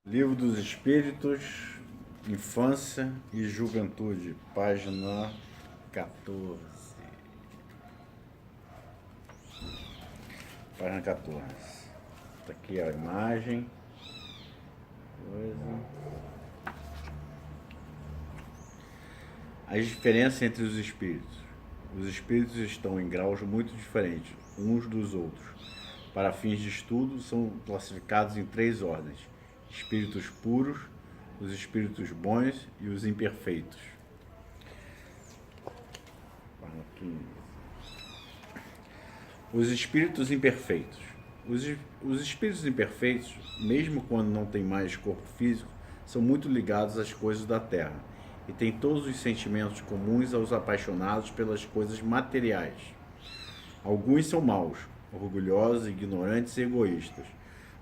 Livro dos Espíritos, Infância e Juventude, página 14. Página 14. Tá aqui a imagem. As diferenças entre os espíritos. Os espíritos estão em graus muito diferentes uns dos outros. Para fins de estudo, são classificados em 3 ordens: espíritos puros, os espíritos bons e os imperfeitos. Os espíritos imperfeitos. Os espíritos imperfeitos, mesmo quando não têm mais corpo físico, são muito ligados às coisas da terra e têm todos os sentimentos comuns aos apaixonados pelas coisas materiais. Alguns são maus, orgulhosos, ignorantes e egoístas,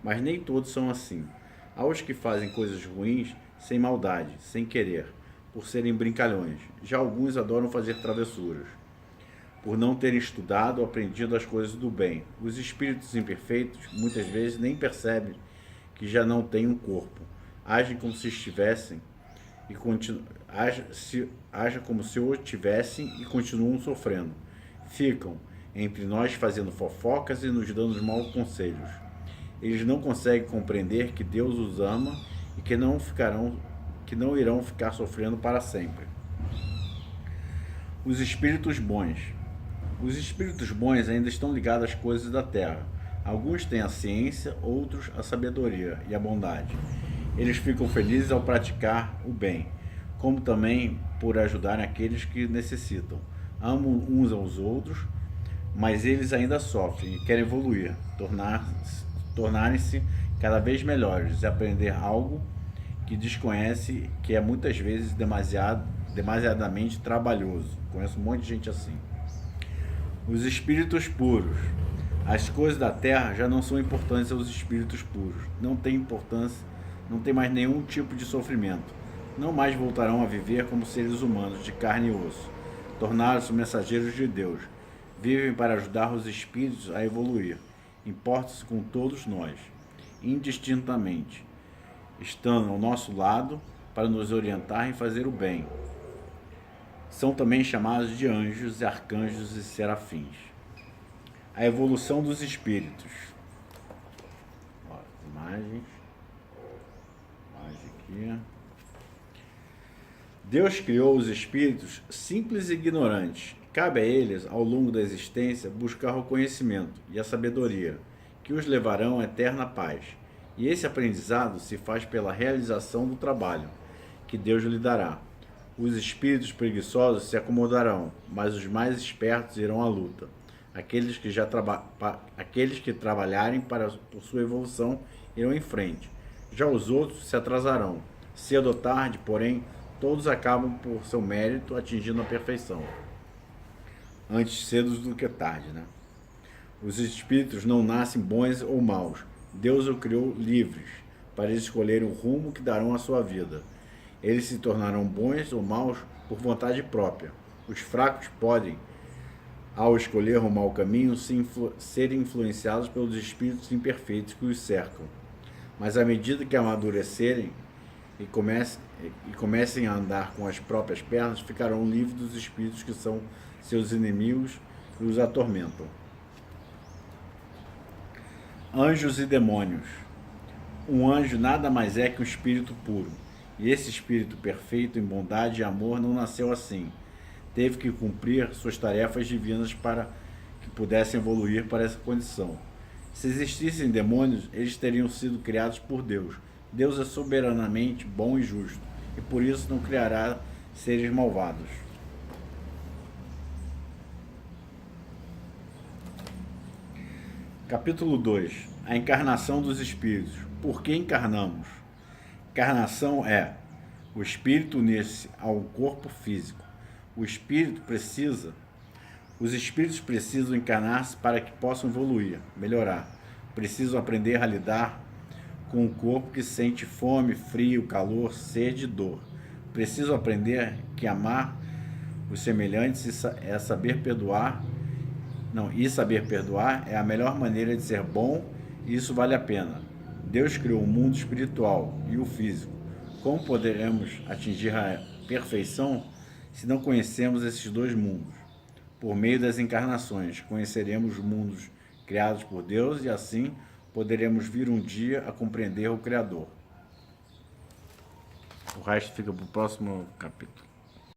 mas nem todos são assim. Há os que fazem coisas ruins sem maldade, sem querer, por serem brincalhões. Já alguns adoram fazer travessuras, por não terem estudado ou aprendido as coisas do bem. Os espíritos imperfeitos muitas vezes nem percebem que já não têm um corpo. Agem como se estivessem e agem como se o tivessem e continuam sofrendo. Ficam entre nós fazendo fofocas e nos dando maus conselhos. Eles não conseguem compreender que Deus os ama e que não irão ficar sofrendo para sempre. Os espíritos bons. Os espíritos bons ainda estão ligados às coisas da terra. Alguns têm a ciência, outros a sabedoria e a bondade. Eles ficam felizes ao praticar o bem, como também por ajudar aqueles que necessitam. Amam uns aos outros, mas eles ainda sofrem e querem evoluir, tornarem-se cada vez melhores e aprender algo que desconhece, que é muitas vezes demasiadamente trabalhoso. Conheço um monte de gente assim. Os espíritos puros. As coisas da terra já não são importantes aos espíritos puros. Não tem importância, não tem mais nenhum tipo de sofrimento. Não mais voltarão a viver como seres humanos de carne e osso. Tornaram-se mensageiros de Deus. Vivem para ajudar os espíritos a evoluir. Importam-se com todos nós, indistintamente, estando ao nosso lado para nos orientar em fazer o bem. São também chamados de anjos, arcanjos e serafins. A evolução dos espíritos. Ó, imagens. Imagem aqui. Deus criou os espíritos simples e ignorantes. Cabe a eles, ao longo da existência, buscar o conhecimento e a sabedoria, que os levarão à eterna paz. E esse aprendizado se faz pela realização do trabalho, que Deus lhe dará. Os espíritos preguiçosos se acomodarão, mas os mais espertos irão à luta. Aqueles que trabalharem por sua evolução irão em frente. Já os outros se atrasarão. Cedo ou tarde, porém, todos acabam por seu mérito atingindo a perfeição. Antes cedo do que tarde, né? Os espíritos não nascem bons ou maus. Deus os criou livres para escolherem o rumo que darão à sua vida. Eles se tornarão bons ou maus por vontade própria. Os fracos podem, ao escolher o mau caminho, serem influenciados pelos espíritos imperfeitos que os cercam. Mas à medida que amadurecerem e comecem a andar com as próprias pernas, ficarão livres dos espíritos que são seus inimigos e os atormentam. Anjos e demônios. Um anjo nada mais é que um espírito puro. E esse espírito perfeito em bondade e amor não nasceu assim. Teve que cumprir suas tarefas divinas para que pudessem evoluir para essa condição. Se existissem demônios, eles teriam sido criados por Deus. Deus é soberanamente bom e justo, e por isso não criará seres malvados. Capítulo 2. A encarnação dos espíritos. Por que encarnamos? Encarnação é o espírito unir-se ao corpo físico. Os espíritos precisam encarnar-se para que possam evoluir, melhorar. Precisam aprender a lidar com um corpo que sente fome, frio, calor, sede e dor. Precisam aprender que amar os semelhantes é saber perdoar. E saber perdoar é a melhor maneira de ser bom, e isso vale a pena. Deus criou o mundo espiritual e o físico. Como poderemos atingir a perfeição se não conhecemos esses dois mundos? Por meio das encarnações, conheceremos os mundos criados por Deus e assim poderemos vir um dia a compreender o Criador. O resto fica para o próximo capítulo.